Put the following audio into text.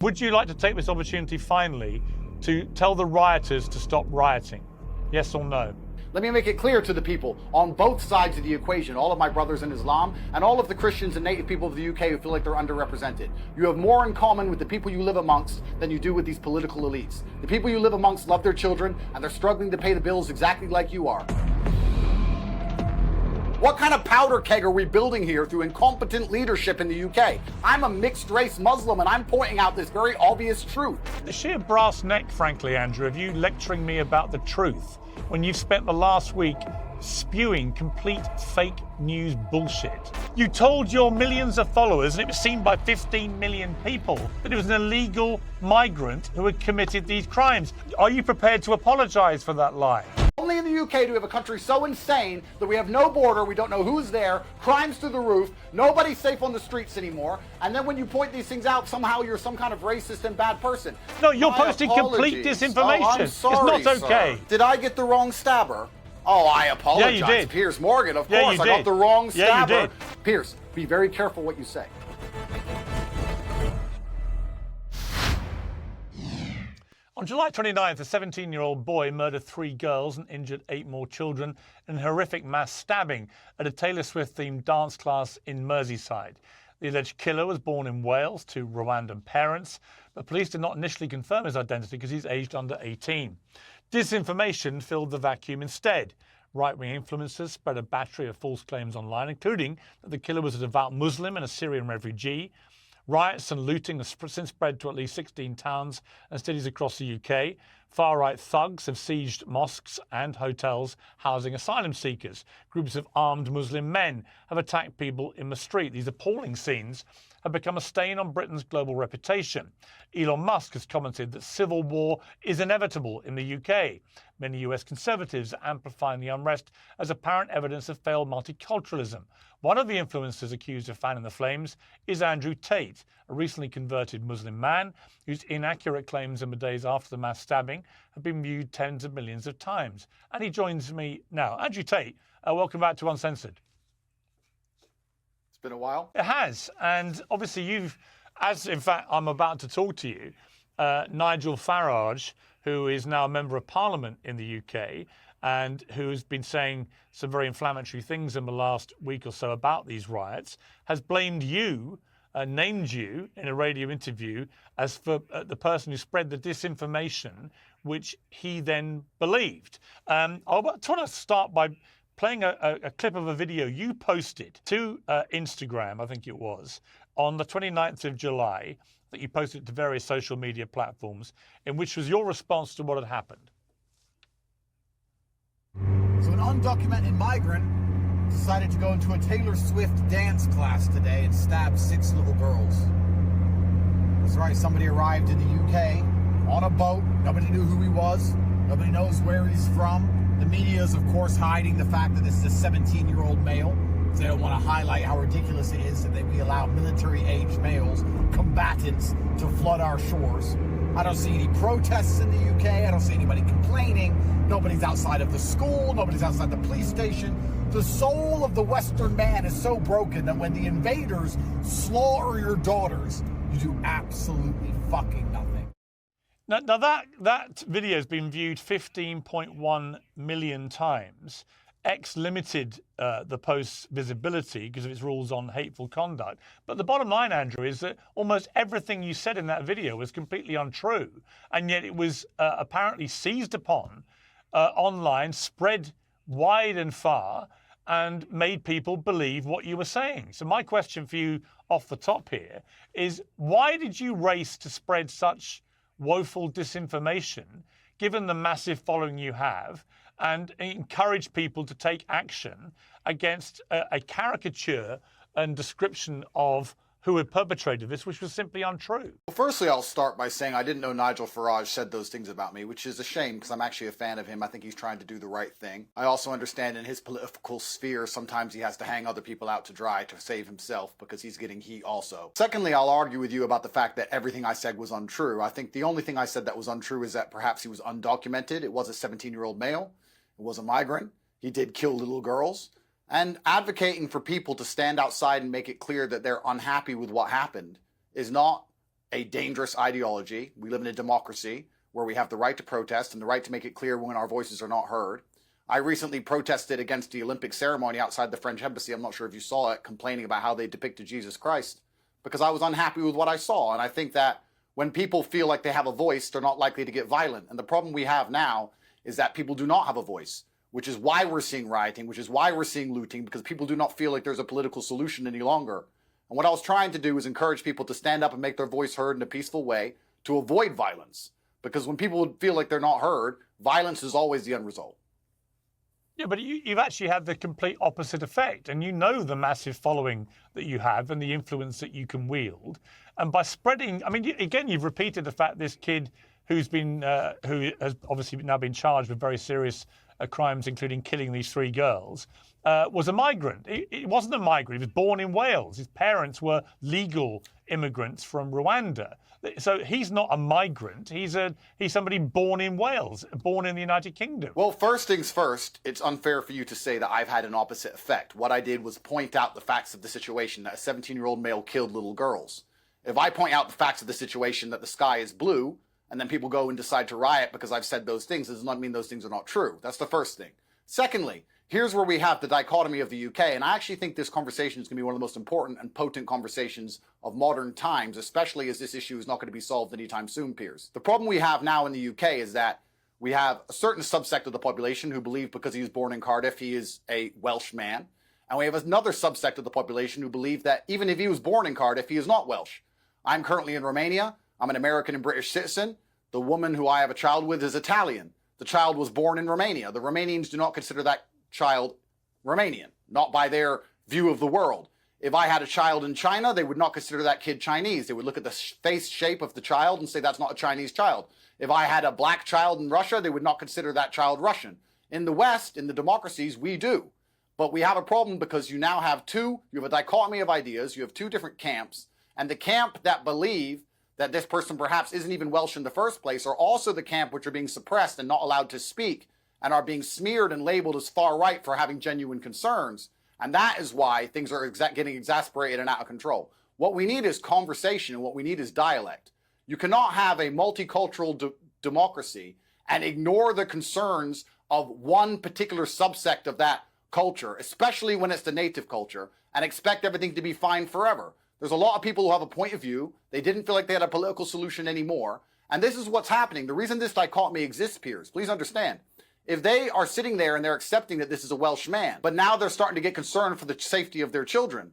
Would you like to take this opportunity finally to tell the rioters to stop rioting? Yes or no? Let me make it clear to the people on both sides of the equation, all of my brothers in Islam and all of the Christians and native people of the UK who feel like they're underrepresented. You have more in common with the people you live amongst than you do with these political elites. The people you live amongst love their children and they're struggling to pay the bills exactly like you are. What kind of powder keg are we building here through incompetent leadership in the UK? I'm a mixed race Muslim and I'm pointing out this very obvious truth. The sheer brass neck, frankly, Andrew, of you lecturing me about the truth when you've spent the last week spewing complete fake news bullshit. You told your millions of followers, and it was seen by 15 million people, that it was an illegal migrant who had committed these crimes. Are you prepared to apologize for that lie? Only in the UK do we have a country so insane that we have no border, we don't know who's there, crimes through the roof, nobody's safe on the streets anymore, and then when you point these things out, somehow you're some kind of racist and bad person. No, you're posting complete disinformation. Oh, I'm sorry, it's not okay. Sir. Did I get the wrong stabber? Oh, I apologize. Yeah, you did. Piers Morgan, of Yeah, course, you I did. got the wrong stabber. Yeah, you did. Piers, be very careful what you say. On July 29th, a 17-year-old boy murdered 3 girls and injured 8 more children in a horrific mass stabbing at a Taylor Swift-themed dance class in Merseyside. The alleged killer was born in Wales to Rwandan parents, but police did not initially confirm his identity because he's aged under 18. Disinformation filled the vacuum instead. Right-wing influencers spread a battery of false claims online, including that the killer was a devout Muslim and a Syrian refugee. Riots and looting have since spread to at least 16 towns and cities across the UK. Far-right thugs have sieged mosques and hotels housing asylum seekers. Groups of armed Muslim men have attacked people in the street. These appalling scenes have become a stain on Britain's global reputation. Elon Musk has commented that civil war is inevitable in the UK. Many US conservatives are amplifying the unrest as apparent evidence of failed multiculturalism. One of the influencers accused of fanning the flames is Andrew Tate, a recently converted Muslim man whose inaccurate claims in the days after the mass stabbing have been viewed tens of millions of times. And he joins me now. Andrew Tate, welcome back to Uncensored. It's been a while. It has. And obviously you've, as in fact I'm about to talk to you, Nigel Farage, who is now a member of Parliament in the UK and who has been saying some very inflammatory things in the last week or so about these riots, has blamed you, named you in a radio interview as for the person who spread the disinformation which he then believed. I want to start by playing a clip of a video you posted to Instagram, I think it was, on the 29th of July, that you posted to various social media platforms, in which was your response to what had happened. So an undocumented migrant decided to go into a Taylor Swift dance class today and stab 6 little girls. That's right, somebody arrived in the UK on a boat. Nobody knew who he was. Nobody knows where he's from. The media is, of course, hiding the fact that this is a 17-year-old male. They don't want to highlight how ridiculous it is that we allow military-aged males, combatants, to flood our shores. I don't see any protests in the UK. I don't see anybody complaining. Nobody's outside of the school. Nobody's outside the police station. The soul of the Western man is so broken that when the invaders slaughter your daughters, you do absolutely fucking nothing. Now that video has been viewed 15.1 million times. X limited the post's visibility because of its rules on hateful conduct. But the bottom line, Andrew, is that almost everything you said in that video was completely untrue. And yet it was apparently seized upon online, spread wide and far, and made people believe what you were saying. So my question for you off the top here is, why did you race to spread such woeful disinformation, given the massive following you have, and encourage people to take action against a caricature and description of who had perpetrated this, which was simply untrue? Well, firstly, I'll start by saying I didn't know Nigel Farage said those things about me, which is a shame because I'm actually a fan of him. I think he's trying to do the right thing. I also understand in his political sphere, sometimes he has to hang other people out to dry to save himself because he's getting heat also. Secondly, I'll argue with you about the fact that everything I said was untrue. I think the only thing I said that was untrue is that perhaps he was undocumented. It was a 17-year-old male. It was a migrant. He did kill little girls. And advocating for people to stand outside and make it clear that they're unhappy with what happened is not a dangerous ideology. We live in a democracy where we have the right to protest and the right to make it clear when our voices are not heard. I recently protested against the Olympic ceremony outside the French embassy. I'm not sure if you saw it, complaining about how they depicted Jesus Christ, because I was unhappy with what I saw. And I think that when people feel like they have a voice, they're not likely to get violent. And the problem we have now is that people do not have a voice, which is why we're seeing rioting, which is why we're seeing looting, because people do not feel like there's a political solution any longer. And what I was trying to do is encourage people to stand up and make their voice heard in a peaceful way to avoid violence. Because when people feel like they're not heard, violence is always the end result. Yeah, but you've actually had the complete opposite effect, and you know the massive following that you have and the influence that you can wield. And by spreading, I mean, again, you've repeated the fact this kid who has obviously now been charged with very serious crimes, including killing these 3 girls, was a migrant. He wasn't a migrant. He was born in Wales. His parents were legal immigrants from Rwanda. So he's not a migrant. He's somebody born in Wales, born in the United Kingdom. Well, first things first, it's unfair for you to say that I've had an opposite effect. What I did was point out the facts of the situation, that a 17-year-old male killed little girls. If I point out the facts of the situation, that the sky is blue, and then people go and decide to riot because I've said those things, does not mean those things are not true. That's the first thing. Secondly, here's where we have the dichotomy of the UK, and I actually think this conversation is going to be one of the most important and potent conversations of modern times, especially as this issue is not going to be solved anytime soon, Piers. The problem we have now in the UK is that we have a certain subsect of the population who believe because he was born in Cardiff, he is a Welsh man. And we have another subsect of the population who believe that even if he was born in Cardiff, he is not Welsh. I'm currently in Romania. I'm an American and British citizen. The woman who I have a child with is Italian. The child was born in Romania. The Romanians do not consider that child Romanian, not by their view of the world. If I had a child in China, they would not consider that kid Chinese. They would look at the face shape of the child and say that's not a Chinese child. If I had a black child in Russia, they would not consider that child Russian. In the West, in the democracies, we do. But we have a problem because you have a dichotomy of ideas, you have 2 different camps, and the camp that believe that this person perhaps isn't even Welsh in the first place are also the camp which are being suppressed and not allowed to speak and are being smeared and labeled as far right for having genuine concerns. And that is why things are getting exasperated and out of control. What we need is conversation, and what we need is dialect. You cannot have a multicultural democracy and ignore the concerns of one particular subsect of that culture, especially when it's the native culture, and expect everything to be fine forever. There's a lot of people who have a point of view. They didn't feel like they had a political solution anymore. And this is what's happening. The reason this dichotomy exists, Piers, please understand. If they are sitting there and they're accepting that this is a Welsh man, but now they're starting to get concerned for the safety of their children,